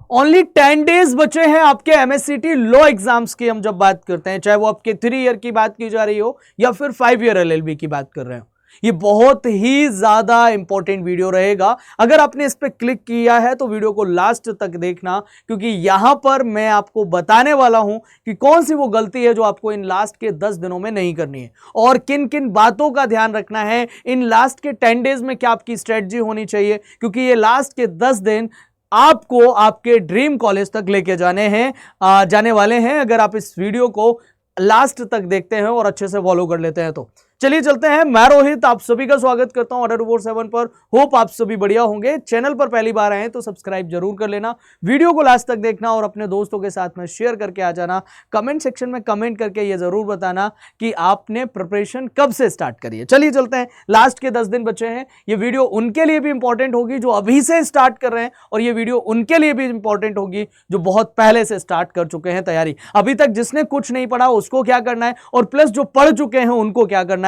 Only 10 days बचे हैं आपके एमएससीटी लॉ एग्जाम्स की। हम जब बात करते हैं, चाहे वो आपके 3 ईयर की बात की जा रही हो या फिर 5 ईयर एलएलबी की बात कर रहे हो, ये बहुत ही ज्यादा इंपॉर्टेंट वीडियो रहेगा। अगर आपने इस पर क्लिक किया है तो वीडियो को लास्ट तक देखना, क्योंकि यहां पर मैं आपको बताने वाला हूं कि कौन सी वो गलती है जो आपको इन लास्ट के 10 दिनों में नहीं करनी है और किन किन बातों का ध्यान रखना है। इन लास्ट के 10 डेज में क्या आपकी स्ट्रेटजी होनी चाहिए, क्योंकि ये लास्ट के 10 दिन आपको आपके ड्रीम कॉलेज तक लेके जाने वाले हैं, अगर आप इस वीडियो को लास्ट तक देखते हैं और अच्छे से फॉलो कर लेते हैं तो। चलिए चलते हैं। मैं रोहित आप सभी का स्वागत करता हूं ऑर्डर 47 पर। होप आप सभी बढ़िया होंगे। चैनल पर पहली बार आए हैं तो सब्सक्राइब जरूर कर लेना, वीडियो को लास्ट तक देखना और अपने दोस्तों के साथ में शेयर करके आ जाना। कमेंट सेक्शन में कमेंट करके ये जरूर बताना कि आपने प्रिपरेशन कब से स्टार्ट करी है। चलिए चलते हैं। लास्ट के 10 दिन बचे हैं। ये वीडियो उनके लिए भी इंपॉर्टेंट होगी जो अभी से स्टार्ट कर रहे हैं, और ये वीडियो उनके लिए भी इंपॉर्टेंट होगी जो बहुत पहले से स्टार्ट कर चुके हैं तैयारी। अभी तक जिसने कुछ नहीं पढ़ा उसको क्या करना है, और प्लस जो पढ़ चुके हैं उनको क्या करना है।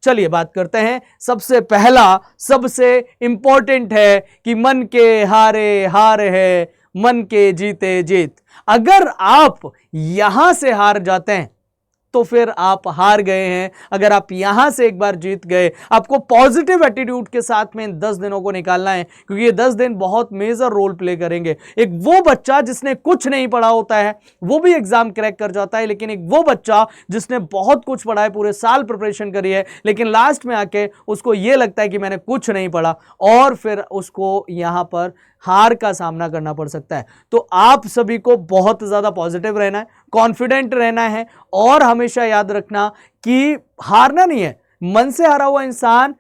चलिए बात करते हैं। सबसे पहला सबसे इंपॉर्टेंट है कि मन के हारे हार है, मन के जीते जीत। अगर आप यहां से हार जाते हैं तो फिर आप हार गए हैं। अगर आप यहां से एक बार जीत गए, आपको पॉजिटिव एटीट्यूड के साथ में इन 10 दिनों को निकालना है, क्योंकि ये 10 दिन बहुत मेजर रोल प्ले करेंगे। एक वो बच्चा जिसने कुछ नहीं पढ़ा होता है वो भी एग्जाम क्रैक कर जाता है, लेकिन एक वो बच्चा जिसने बहुत कुछ पढ़ा है, पूरे साल प्रिपरेशन करी है, लेकिन लास्ट में आके उसको ये लगता है कि मैंने कुछ नहीं पढ़ा, और फिर उसको यहां पर हार का सामना करना पड़ सकता है। तो आप सभी को बहुत ज्यादा पॉजिटिव रहना है, कॉन्फिडेंट रहना है, और हमेशा याद रखना कि हारना नहीं है। मन से हारा हुआ इंसान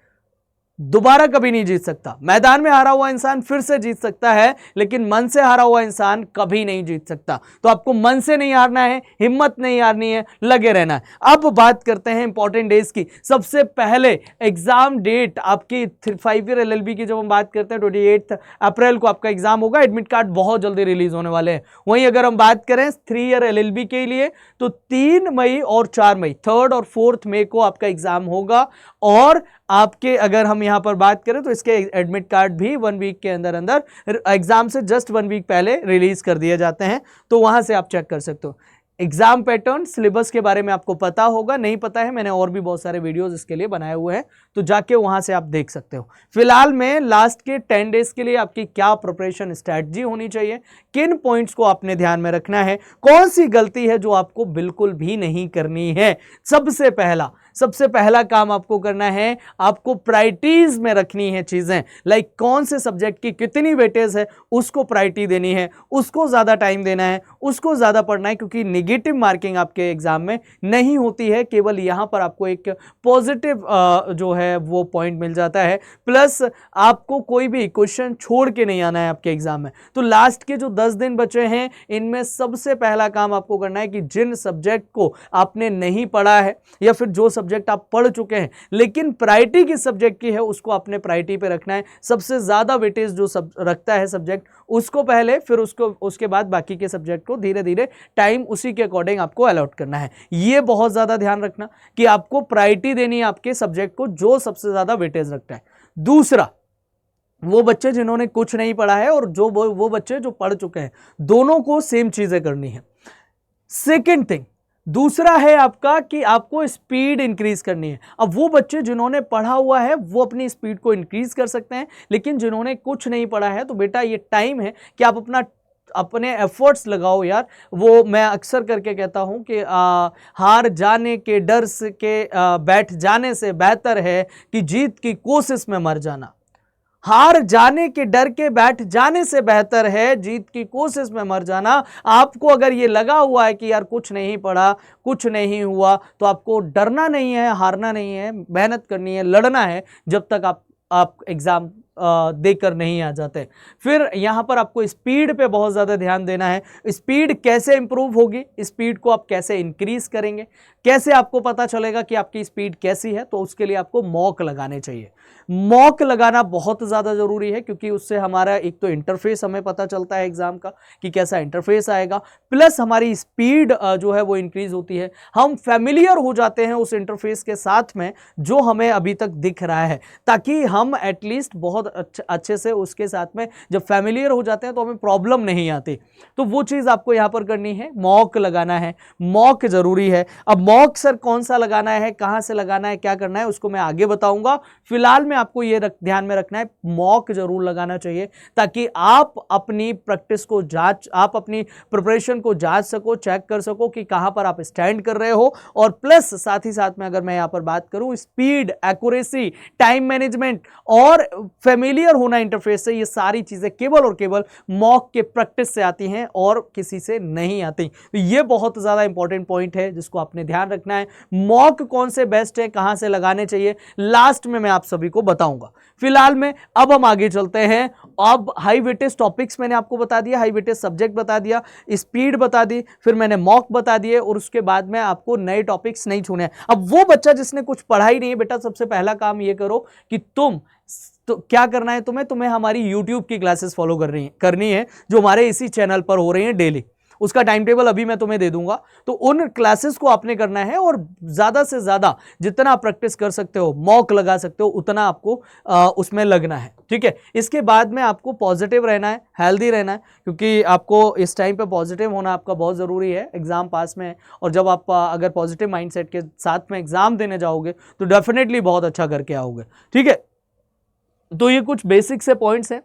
दोबारा कभी नहीं जीत सकता। मैदान में हारा हुआ इंसान फिर से जीत सकता है, लेकिन मन से हारा हुआ इंसान कभी नहीं जीत सकता। तो आपको मन से नहीं हारना है, हिम्मत नहीं हारनी है, लगे रहना है। अब बात करते हैं इंपॉर्टेंट डेज की। सबसे पहले एग्जाम डेट आपकी 5 ईयर एलएलबी की जब हम बात करते हैं 28 अप्रैल को आपका एग्जाम होगा। एडमिट कार्ड बहुत जल्दी रिलीज होने वाले हैं। वहीं अगर हम बात करें 3 ईयर एलएलबी के लिए तो 3 मई और 4 मई, 3 और 4 मई को आपका एग्जाम होगा। और आपके अगर हम यहां पर बात करें तो इसके एडमिट कार्ड भी 1 वीक के अंदर एग्जाम से जस्ट 1 वीक पहले रिलीज कर दिए जाते हैं, तो वहां से आप चेक कर सकते हो। एग्जाम पैटर्न सिलेबस के बारे में आपको पता होगा, नहीं पता है मैंने और भी बहुत सारे वीडियोस इसके लिए बनाए हुए हैं, तो जाके वहां से आप देख सकते हो। फिलहाल में लास्ट के 10 डेज के लिए आपकी क्या प्रिपरेशन स्ट्रैटेजी होनी चाहिए, किन पॉइंट्स को आपने ध्यान में रखना है, कौन सी गलती है जो आपको बिल्कुल भी नहीं करनी है। सबसे पहला काम आपको करना है, आपको प्रायोरिटीज में रखनी है चीजें। लाइक कौन से सब्जेक्ट की कितनी वेटेज है उसको प्रायोरिटी देनी है, उसको ज्यादा टाइम देना है, उसको ज्यादा पढ़ना है, क्योंकि नेगेटिव मार्किंग आपके एग्जाम में नहीं होती है। केवल यहां पर आपको एक पॉजिटिव जो है वो पॉइंट मिल जाता है, प्लस आपको कोई भी क्वेश्चन छोड़ के नहीं आना है आपके एग्जाम में। तो लास्ट के जो 10 दिन बचे हैं इनमें सबसे पहला काम आपको करना है कि जिन सब्जेक्ट को आपने नहीं पढ़ा है या फिर जो सब्जेक्ट आप पढ़ चुके हैं लेकिन प्रायोरिटी किस सब्जेक्ट की है उसको आपने प्रायोरिटी पे रखना है। सबसे ज्यादा वेटेज जो रखता है सब्जेक्ट उसको पहले, फिर उसके बाद बाकी के सब्जेक्ट को धीरे धीरे टाइम उसी के अकॉर्डिंग आपको अलॉट करना है। ये बहुत ज्यादा ध्यान रखना कि आपको प्रायोरिटी देनी है आपके सब्जेक्ट को जो सबसे ज्यादा वेटेज रखता है। दूसरा, वो बच्चे जिन्होंने कुछ नहीं पढ़ा है और वो बच्चे जो पढ़ चुके हैं, दोनों को सेम चीजें करनी है। सेकेंड थिंग, दूसरा है आपका कि आपको स्पीड इंक्रीज करनी है। अब वो बच्चे जिन्होंने पढ़ा हुआ है वो अपनी स्पीड को इंक्रीज कर सकते हैं, लेकिन जिन्होंने कुछ नहीं पढ़ा है तो बेटा ये टाइम है कि आप अपने एफर्ट्स लगाओ यार। वो मैं अक्सर करके कहता हूं कि हार जाने के डर से बैठ जाने से बेहतर है कि जीत की कोशिश में मर जाना। हार जाने के डर के बैठ जाने से बेहतर है जीत की कोशिश में मर जाना। आपको अगर ये लगा हुआ है कि यार कुछ नहीं पढ़ा, कुछ नहीं हुआ, तो आपको डरना नहीं है, हारना नहीं है, मेहनत करनी है, लड़ना है जब तक आप एग्जाम देकर नहीं आ जाते। फिर यहां पर आपको स्पीड पे बहुत ज़्यादा ध्यान देना है। स्पीड कैसे इंप्रूव होगी, स्पीड को आप कैसे इंक्रीज करेंगे, कैसे आपको पता चलेगा कि आपकी स्पीड कैसी है, तो उसके लिए आपको मॉक लगाने चाहिए। मॉक लगाना बहुत ज़्यादा ज़रूरी है, क्योंकि उससे हमारा एक तो इंटरफेस हमें पता चलता है एग्जाम का कि कैसा इंटरफेस आएगा, प्लस हमारी स्पीड जो है वो इंक्रीज होती है। हम फैमिलियर हो जाते हैं उस इंटरफेस के साथ में जो हमें अभी तक दिख रहा है, ताकि हम एटलीस्ट बहुत बहुत अच्छे से उसके साथ में जब फैमिलियर हो जाते हैं तो हमें प्रॉब्लम नहीं आती। तो वो चीज़ आपको यहाँ पर करनी है, मॉक लगाना है, मॉक जरूरी है। अब मॉक सर कौन सा लगाना है, कहाँ से लगाना है, क्या करना है, उसको मैं आगे बताऊंगा। फिलहाल में आपको ये ध्यान में रखना है, मॉक जरूर लगाना चाहिए ताकि आप अपनी प्रैक्टिस को आप अपनी प्रिपरेशन को जांच सको, चेक कर सको कि कहां पर आप स्टैंड कर रहे हो। और प्लस साथ ही साथ में अगर मैं यहां पर बात करूं, स्पीड, एक्यूरेसी, टाइम मैनेजमेंट और फेमिलियर होना इंटरफेस से, ये सारी चीजें केवल और केवल मॉक के प्रैक्टिस से आती हैं और किसी से नहीं आती। तो ये बहुत ज्यादा इंपॉर्टेंट पॉइंट है जिसको आपने ध्यान रखना है। मॉक कौन से बेस्ट है, कहां से लगाने चाहिए, लास्ट में मैं आप सभी को बताऊंगा। फिलहाल में अब हम आगे चलते हैं। अब हाई वेटेज टॉपिक्स मैंने आपको बता दिया, हाई वेटेज सब्जेक्ट बता दिया, स्पीड बता दी, फिर मैंने मॉक बता दिए और उसके बाद में आपको नए टॉपिक्स नहीं छूने। अब वो बच्चा जिसने कुछ पढ़ा ही नहीं है, बेटा सबसे पहला काम ये करो कि तो क्या करना है तुम्हें हमारी YouTube की क्लासेस फॉलो करनी है जो हमारे इसी चैनल पर हो रही हैं डेली। उसका टाइम टेबल अभी मैं तुम्हें दे दूंगा, तो उन क्लासेस को आपने करना है और ज्यादा से ज्यादा जितना आप प्रैक्टिस कर सकते हो, मॉक लगा सकते हो, उतना आपको उसमें लगना है, ठीक है। इसके बाद में आपको पॉजिटिव रहना है, हेल्दी रहना है, क्योंकि आपको इस टाइम पे पॉजिटिव होना आपका बहुत जरूरी है, एग्जाम पास में है। और जब आप अगर पॉजिटिव माइंडसेट के साथ में एग्जाम देने जाओगे तो डेफिनेटली बहुत अच्छा करके आओगे, ठीक है। तो ये कुछ बेसिक से पॉइंट्स हैं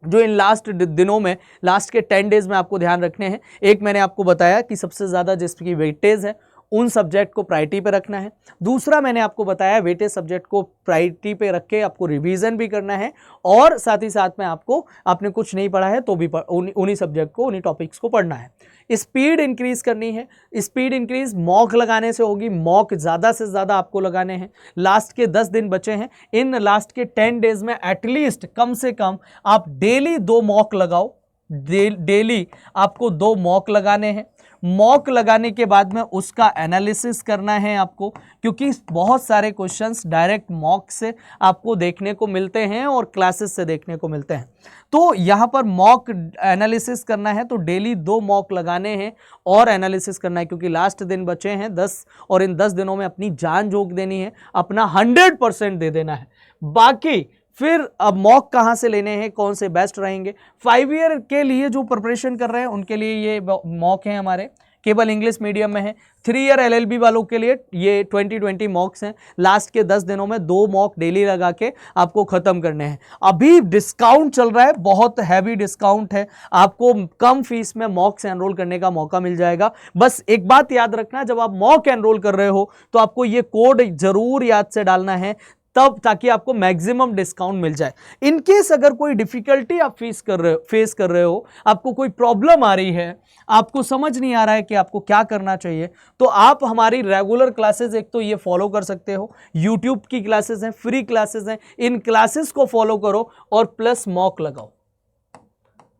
जो इन लास्ट दिनों में, लास्ट के 10 डेज में आपको ध्यान रखने हैं। एक मैंने आपको बताया कि सबसे ज़्यादा जिसकी वेटेज है उन सब्जेक्ट को प्रायोरिटी पे रखना है। दूसरा मैंने आपको बताया वेटेज सब्जेक्ट को प्रायोरिटी पे रख के आपको रिवीजन भी करना है और साथ ही साथ में आपने कुछ नहीं पढ़ा है तो भी उन्हीं सब्जेक्ट को, उन्हीं टॉपिक्स को पढ़ना है। स्पीड इंक्रीज करनी है, स्पीड इंक्रीज मॉक लगाने से होगी, मॉक ज़्यादा से ज़्यादा आपको लगाने हैं। लास्ट के 10 दिन बचे हैं, इन लास्ट के 10 डेज में एटलीस्ट कम से कम आप डेली 2 मॉक लगाओ, डेली आपको 2 मॉक लगाने हैं। मॉक लगाने के बाद में उसका एनालिसिस करना है आपको, क्योंकि बहुत सारे क्वेश्चंस डायरेक्ट मॉक से आपको देखने को मिलते हैं और क्लासेस से देखने को मिलते हैं। तो यहाँ पर मॉक एनालिसिस करना है तो डेली 2 मॉक लगाने हैं और एनालिसिस करना है, क्योंकि लास्ट दिन बचे हैं 10 और इन 10 दिनों में अपनी जान झोंक देनी है, अपना 100% दे देना है। बाकी फिर अब मॉक कहाँ से लेने हैं, कौन से बेस्ट रहेंगे, 5 ईयर के लिए जो प्रिपरेशन कर रहे हैं उनके लिए ये मॉक हैं हमारे, केवल इंग्लिश मीडियम में है। 3 ईयर LLB वालों के लिए ये 2020 मॉक्स हैं। लास्ट के 10 दिनों में 2 मॉक डेली लगा के आपको खत्म करने हैं। अभी डिस्काउंट चल रहा है, बहुत हैवी डिस्काउंट है, आपको कम फीस में मॉक से एनरोल करने का मौका मिल जाएगा। बस एक बात याद रखना, जब आप मॉक एनरोल कर रहे हो तो आपको ये कोड जरूर याद से डालना है तब, ताकि आपको मैक्सिमम डिस्काउंट मिल जाए। इन केस अगर कोई डिफिकल्टी आप फेस कर रहे हो, आपको कोई प्रॉब्लम आ रही है, आपको समझ नहीं आ रहा है कि आपको क्या करना चाहिए, तो आप हमारी रेगुलर क्लासेस एक तो ये फॉलो कर सकते हो, यूट्यूब की क्लासेस हैं, फ्री क्लासेस हैं, इन क्लासेस को फॉलो करो और प्लस मॉक लगाओ।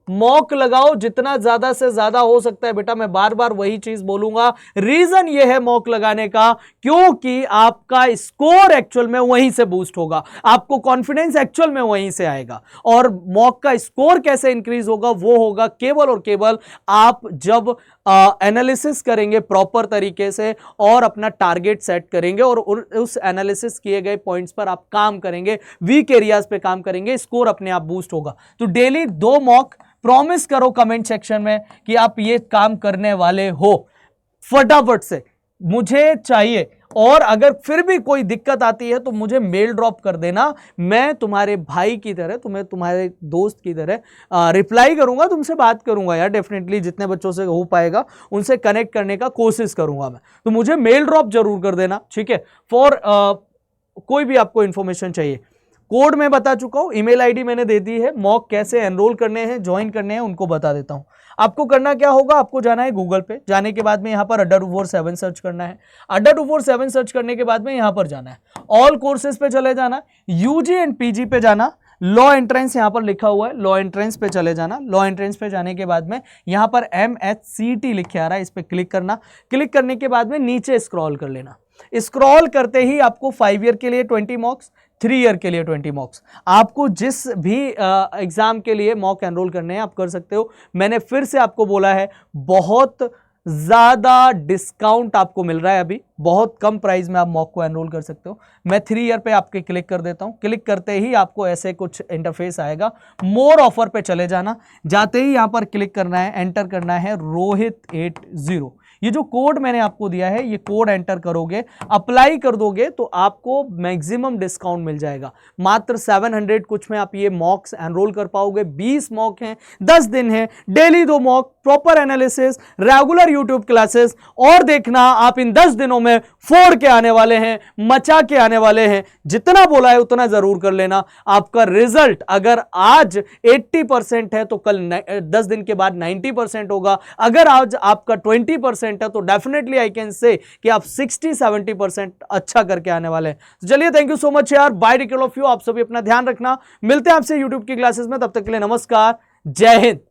मॉक लगाओ जितना ज्यादा से ज्यादा हो सकता है। बेटा मैं बार बार वही चीज बोलूंगा, रीजन ये है मॉक लगाने का, क्योंकि आपका स्कोर एक्चुअल में वहीं से बूस्ट होगा, आपको कॉन्फिडेंस एक्चुअल में वहीं से आएगा। और मॉक का स्कोर कैसे इंक्रीज होगा, वो होगा केवल और केवल आप जब एनालिसिस करेंगे प्रॉपर तरीके से और अपना टारगेट सेट करेंगे और उस एनालिसिस किए गए पॉइंट्स पर आप काम करेंगे, वीक एरियाज पे काम करेंगे, स्कोर अपने आप बूस्ट होगा। तो डेली 2 मॉक प्रॉमिस करो कमेंट सेक्शन में कि आप ये काम करने वाले हो, फटाफट से मुझे चाहिए। और अगर फिर भी कोई दिक्कत आती है तो मुझे मेल ड्रॉप कर देना, मैं तुम्हारे भाई की तरह, तुम्हारे दोस्त की तरह रिप्लाई करूंगा, तुमसे बात करूंगा यार, डेफिनेटली जितने बच्चों से हो पाएगा उनसे कनेक्ट करने का कोशिश करूंगा मैं। तो मुझे मेल ड्रॉप जरूर कर देना, ठीक है, फॉर कोई भी आपको इंफॉर्मेशन चाहिए। कोड मैं बता चुका हूं, ईमेल आईडी मैंने दे दी है, मॉक कैसे एनरोल करने हैं, ज्वाइन करने हैं, उनको बता देता हूं। आपको करना क्या होगा, आपको जाना है गूगल पे, जाने के बाद में यहां पर अड्डा 247 सर्च करना है, अड्डा 247 सर्च करने के बाद में यहां पर जाना है, ऑल कोर्सेज पे चले जाना, यूजी एंड पीजी पे जाना, लॉ एंट्रेंस यहां पर लिखा हुआ है, लॉ एंट्रेंस पे चले जाना। लॉ एंट्रेंस पे जाने के बाद में यहां पर MHCT लिखे आ रहा है, इस पे क्लिक करना। क्लिक करने के बाद में नीचे स्क्रॉल कर लेना, स्क्रॉल करते ही आपको 5 ईयर के लिए 20 मॉक्स, 3 ईयर के लिए 20 मॉक्स, आपको जिस भी एग्जाम के लिए मॉक एनरोल करने हैं आप कर सकते हो। मैंने फिर से आपको बोला है, बहुत ज्यादा डिस्काउंट आपको मिल रहा है। अभी बहुत कम प्राइस में आप मॉक को एनरोल कर सकते हो। मैं 3 ईयर पे आपके क्लिक कर देता हूं। क्लिक करते ही आपको ऐसे कुछ इंटरफेस आएगा। मोर ऑफर पे चले जाना, जाते ही यहां पर क्लिक करना है, एंटर करना है रोहित80। ये जो कोड मैंने आपको दिया है, ये कोड एंटर करोगे, अप्लाई कर दोगे तो आपको मैक्सिमम डिस्काउंट मिल जाएगा। मात्र 700 कुछ में आप ये मॉक्स एनरोल कर पाओगे। 20 मॉक हैं, 10 दिन है, daily 2 mock, proper analysis, regular YouTube classes, और देखना आप इन 10 दिनों में फोड़ के आने वाले हैं, मचा के आने वाले हैं। जितना बोला है उतना जरूर कर लेना। आपका रिजल्ट अगर आज 80% है तो कल 10 दिन के बाद 90% होगा। अगर आज आपका 20% है तो डेफिनेटली आई कैन से कि आप 60-70% अच्छा करके आने वाले हैं। तो चलिए, थैंक यू सो मच यार, bye take care of you. आप सभी अपना ध्यान रखना। मिलते हैं आपसे यूट्यूब की क्लासेस में, तब तक के लिए नमस्कार, जय हिंद।